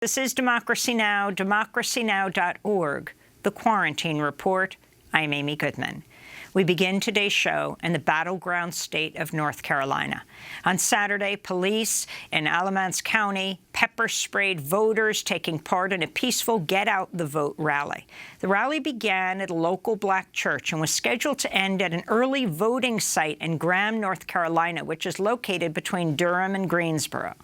This is Democracy Now!, democracynow.org, The Quarantine Report. I'm Amy Goodman. We begin today's show in the battleground state of North Carolina. On Saturday, police in Alamance County pepper-sprayed voters taking part in a peaceful Get Out the Vote rally. The rally began at a local black church and was scheduled to end at an early voting site in Graham, North Carolina, which is located between Durham and Greensboro.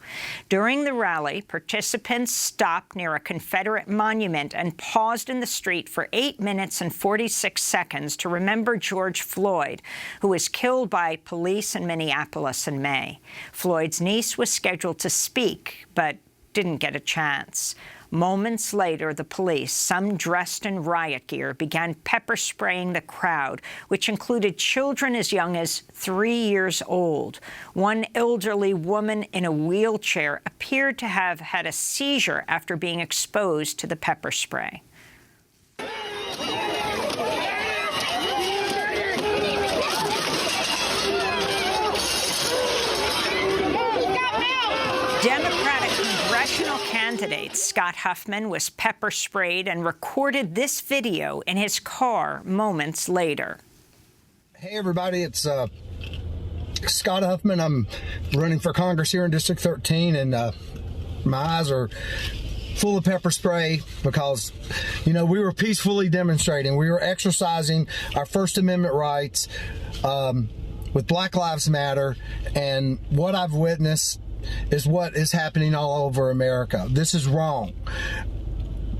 During the rally, participants stopped near a Confederate monument and paused in the street for 8 minutes and 46 seconds to remember George Floyd, who was killed by police in Minneapolis in May. Floyd's niece was scheduled to speak, but didn't get a chance. Moments later, the police, some dressed in riot gear, began pepper spraying the crowd, which included children as young as 3 years old. One elderly woman in a wheelchair appeared to have had a seizure after being exposed to the pepper spray. Democratic congressional candidate Scott Huffman was pepper sprayed and recorded this video in his car moments later. Hey everybody, it's Scott Huffman. I'm running for Congress here in District 13, and my eyes are full of pepper spray because, you know, we were peacefully demonstrating. We were exercising our First Amendment rights with Black Lives Matter, and what I've witnessed is what is happening all over America. This is wrong.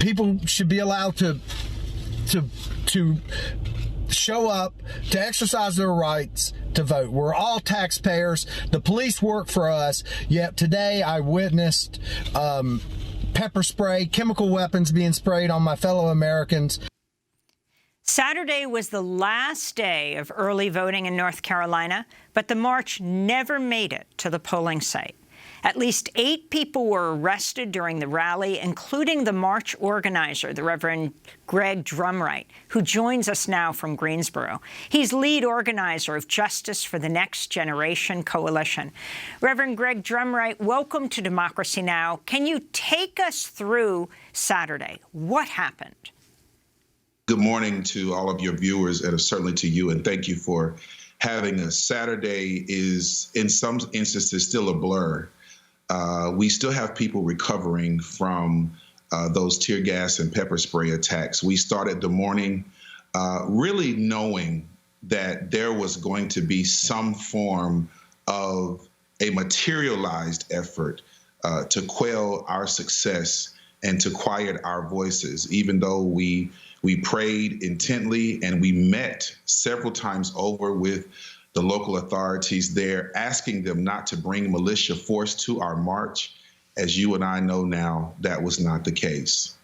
People should be allowed to show up, to exercise their rights to vote. We're all taxpayers. The police work for us. Yet today I witnessed pepper spray, chemical weapons being sprayed on my fellow Americans. Saturday was the last day of early voting in North Carolina, but the march never made it to the polling site. At least 8 people were arrested during the rally, including the march organizer, the Reverend Rev Drumwright, who joins us now from Greensboro. He's lead organizer of Justice for the Next Generation Coalition. Reverend Rev Drumwright, welcome to Democracy Now! Can you take us through Saturday? What happened? Good morning to all of your viewers, and certainly to you, and thank you for having us. Saturday is, in some instances, still a blur. We still have people recovering from those tear gas and pepper spray attacks. We started the morning really knowing that there was going to be some form of a materialized effort to quell our success and to quiet our voices, even though we prayed intently and we met several times over with the local authorities there, asking them not to bring militia force to our march. As you and I know now, that was not the case.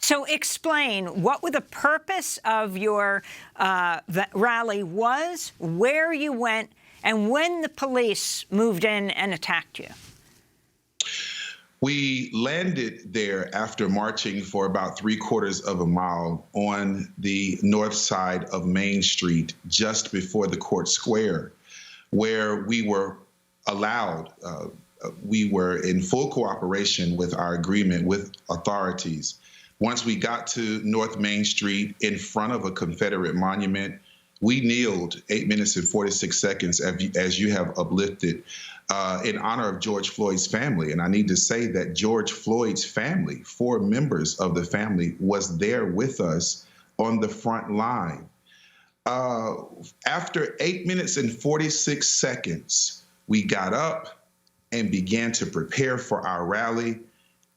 So explain what the purpose of your rally was, where you went, and when the police moved in and attacked you. We landed there after marching for about 3/4 of a mile on the north side of Main Street, just before the court square, where we were allowed, we were in full cooperation with our agreement with authorities. Once we got to North Main Street in front of a Confederate monument, we kneeled 8 minutes and 46 seconds, as you have uplifted, in honor of George Floyd's family. And I need to say that George Floyd's family, 4 members of the family, was there with us on the front line. After 8 minutes and 46 seconds, we got up and began to prepare for our rally.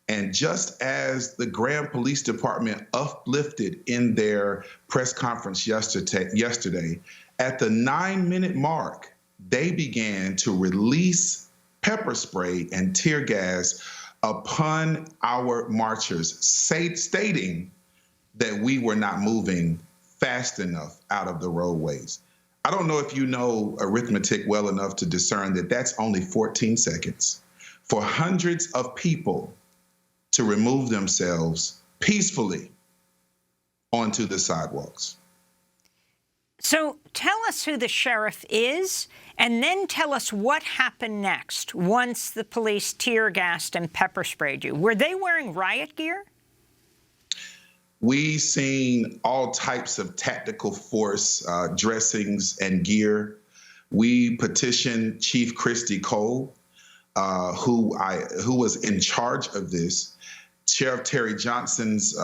And just as the Graham Police Department uplifted in their press conference yesterday, at the 9-minute mark, they began to release pepper spray and tear gas upon our marchers, stating that we were not moving fast enough out of the roadways. I don't know if you know arithmetic well enough to discern that that's only 14 seconds for hundreds of people to remove themselves peacefully onto the sidewalks. So tell us who the sheriff is, and then tell us what happened next once the police tear gassed and pepper sprayed you. Were they wearing riot gear? We seen all types of tactical force dressings and gear. We petitioned Chief Christy Cole, who was in charge of this. Sheriff Terry Johnson's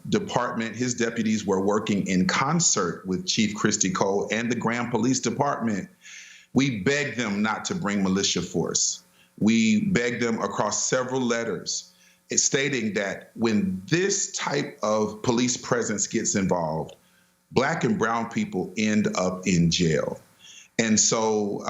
department, his deputies were working in concert with Chief Christy Cole and the Graham Police Department. We begged them not to bring militia force. We begged them across several letters stating that when this type of police presence gets involved, Black and brown people end up in jail. And so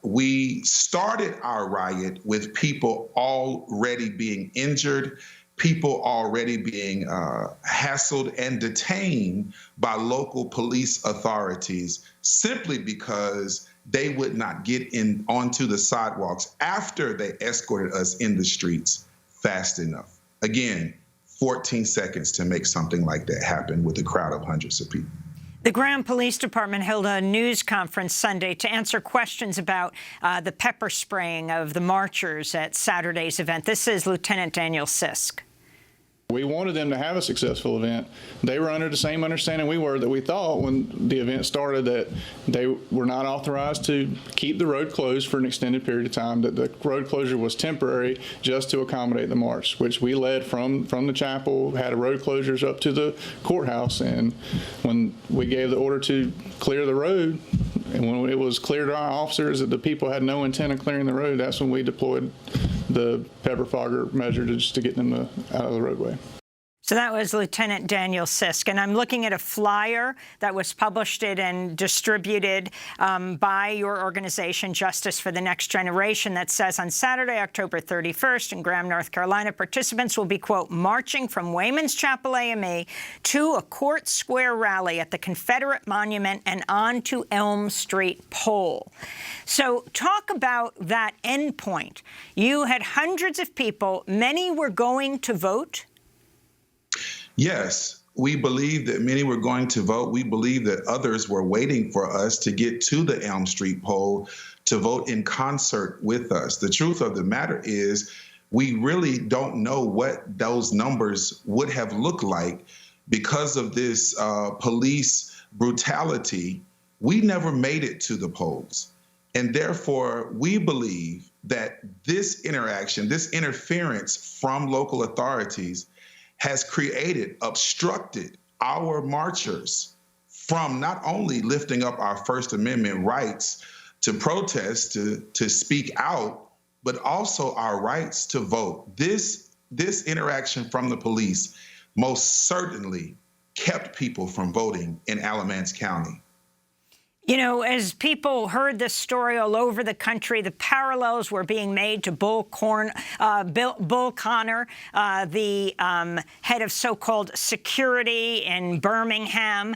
we started our riot with people already being injured, people already being hassled and detained by local police authorities simply because they would not get onto the sidewalks after they escorted us in the streets fast enough. Again, 14 seconds to make something like that happen with a crowd of hundreds of people. The Graham Police Department held a news conference Sunday to answer questions about the pepper spraying of the marchers at Saturday's event. This is Lieutenant Daniel Sisk. We wanted them to have a successful event. They were under the same understanding we were, that we thought when the event started that they were not authorized to keep the road closed for an extended period of time, that the road closure was temporary just to accommodate the march, which we led from the chapel, had a road closures up to the courthouse. And when we gave the order to clear the road, and when it was clear to our officers that the people had no intent of clearing the road, that's when we deployed the pepper fogger measure just to get them out of the roadway. So that was Lieutenant Daniel Sisk. And I'm looking at a flyer that was published and distributed by your organization, Justice for the Next Generation, that says on Saturday, October 31st in Graham, North Carolina, participants will be, quote, marching from Wayman's Chapel AME to a Court Square rally at the Confederate Monument and on to Elm Street Pole. So talk about that endpoint. You had hundreds of people. Many were going to vote. Yes, we believe that many were going to vote. We believe that others were waiting for us to get to the Elm Street poll to vote in concert with us. The truth of the matter is we really don't know what those numbers would have looked like because of this police brutality. We never made it to the polls. And therefore, we believe that this interaction, this interference from local authorities has obstructed our marchers from not only lifting up our First Amendment rights to protest, to speak out, but also our rights to vote. This interaction from the police most certainly kept people from voting in Alamance County. You know, as people heard this story all over the country, the parallels were being made to Bull Connor, the head of so-called security in Birmingham,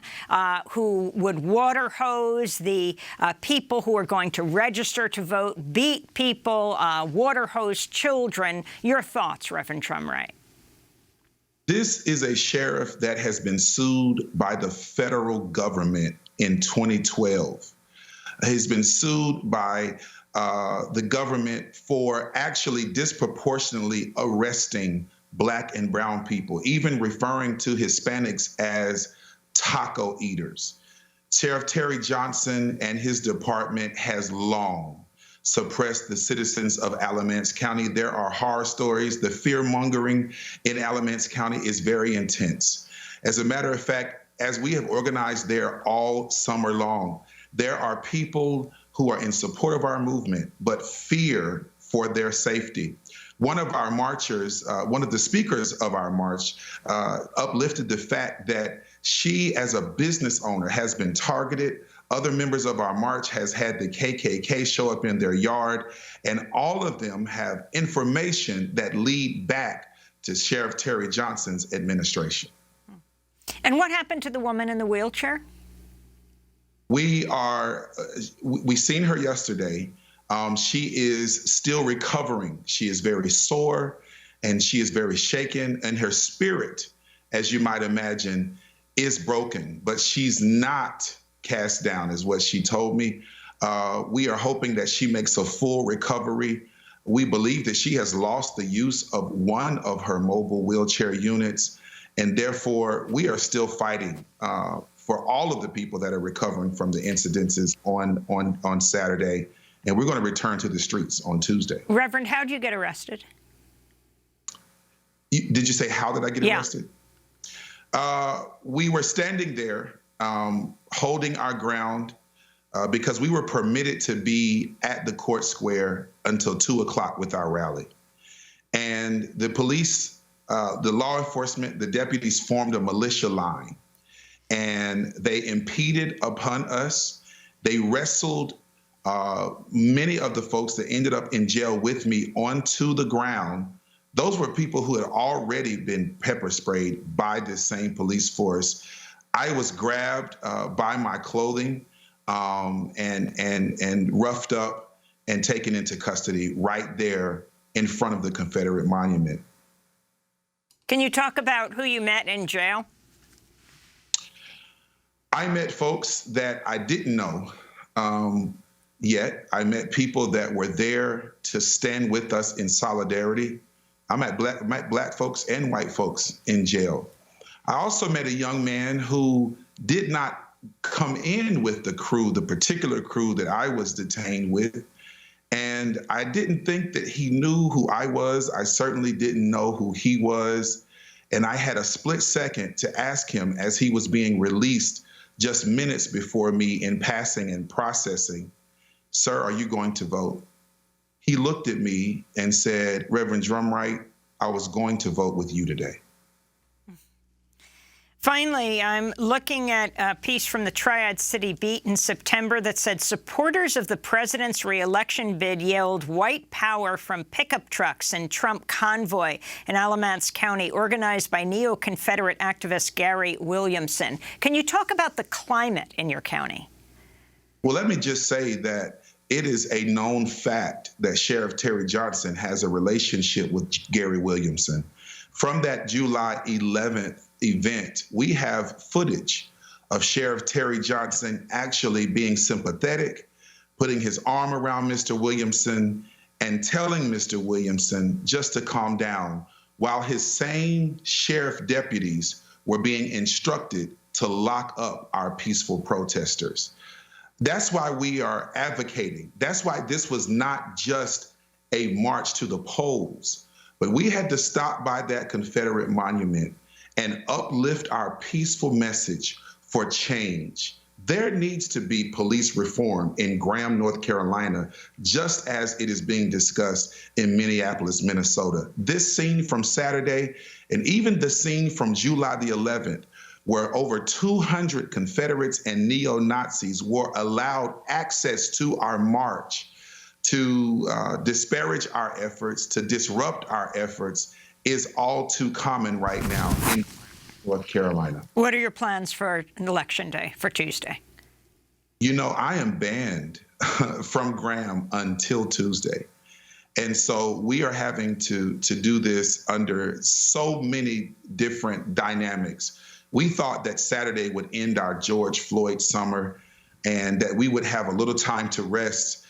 who would water hose the people who are going to register to vote, beat people, water hose children. Your thoughts, Reverend Drumwright? This is a sheriff that has been sued by the federal government in 2012. He's been sued by the government for actually disproportionately arresting Black and brown people, even referring to Hispanics as taco eaters. Sheriff Terry Johnson and his department has long suppressed the citizens of Alamance County. There are horror stories. The fear-mongering in Alamance County is very intense. As a matter of fact, as we have organized there all summer long, there are people who are in support of our movement, but fear for their safety. One of our marchers, one of the speakers of our march, uplifted the fact that she, as a business owner, has been targeted. Other members of our march has had the KKK show up in their yard, and all of them have information that lead back to Sheriff Terry Johnson's administration. And what happened to the woman in the wheelchair? We seen her yesterday. She is still recovering. She is very sore and she is very shaken, and her spirit, as you might imagine, is broken, but she's not cast down, is what she told me. We are hoping that she makes a full recovery. We believe that she has lost the use of one of her mobile wheelchair units, and therefore we are still fighting for all of the people that are recovering from the incidences on Saturday, and we're going to return to the streets on Tuesday. Reverend, how did you get arrested? Did you say, how did I get arrested? We were standing there holding our ground because we were permitted to be at the court square until 2 o'clock with our rally. And the police, the law enforcement, the deputies formed a militia line, and they impeded upon us. They wrestled many of the folks that ended up in jail with me onto the ground. Those were people who had already been pepper sprayed by this same police force. I was grabbed by my clothing and roughed up and taken into custody right there in front of the Confederate monument. Can you talk about who you met in jail? I met folks that I didn't know yet. I met people that were there to stand with us in solidarity. I met black folks and white folks in jail. I also met a young man who did not come in with the crew, the particular crew that I was detained with. And I didn't think that he knew who I was. I certainly didn't know who he was. And I had a split second to ask him as he was being released just minutes before me in passing and processing, "Sir, are you going to vote?" He looked at me and said, "Reverend Drumwright, I was going to vote with you today." Finally, I'm looking at a piece from the Triad City Beat in September that said supporters of the president's re-election bid yelled white power from pickup trucks in Trump convoy in Alamance County, organized by neo-Confederate activist Gary Williamson. Can you talk about the climate in your county? Well, let me just say that it is a known fact that Sheriff Terry Johnson has a relationship with Gary Williamson. From that July 11th event, we have footage of Sheriff Terry Johnson actually being sympathetic, putting his arm around Mr. Williamson and telling Mr. Williamson just to calm down, while his same sheriff deputies were being instructed to lock up our peaceful protesters. That's why we are advocating. That's why this was not just a march to the polls, but we had to stop by that Confederate monument and uplift our peaceful message for change. There needs to be police reform in Graham, North Carolina, just as it is being discussed in Minneapolis, Minnesota. This scene from Saturday, and even the scene from July the 11th, where over 200 Confederates and neo-Nazis were allowed access to our march to disparage our efforts, to disrupt our efforts, is all too common right now in North Carolina. What are your plans for Election Day, for Tuesday? You know, I am banned from Graham until Tuesday. And so we are having to do this under so many different dynamics. We thought that Saturday would end our George Floyd summer and that we would have a little time to rest.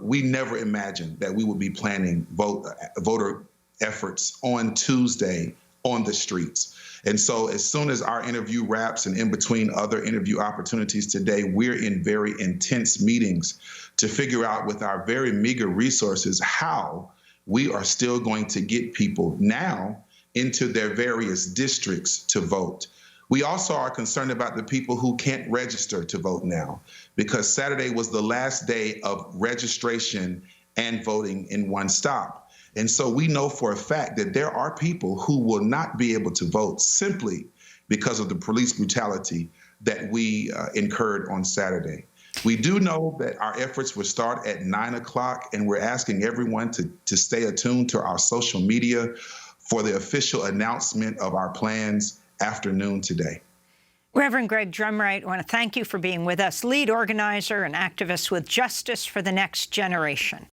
We never imagined that we would be planning voter efforts on Tuesday on the streets. And so as soon as our interview wraps and in between other interview opportunities today, we're in very intense meetings to figure out with our very meager resources how we are still going to get people now into their various districts to vote. We also are concerned about the people who can't register to vote now, because Saturday was the last day of registration and voting in one stop. And so we know for a fact that there are people who will not be able to vote simply because of the police brutality that we incurred on Saturday. We do know that our efforts will start at 9 o'clock, and we're asking everyone to stay attuned to our social media for the official announcement of our plans afternoon today. Reverend Greg Drumwright, I want to thank you for being with us, lead organizer and activist with Justice for the Next Generation.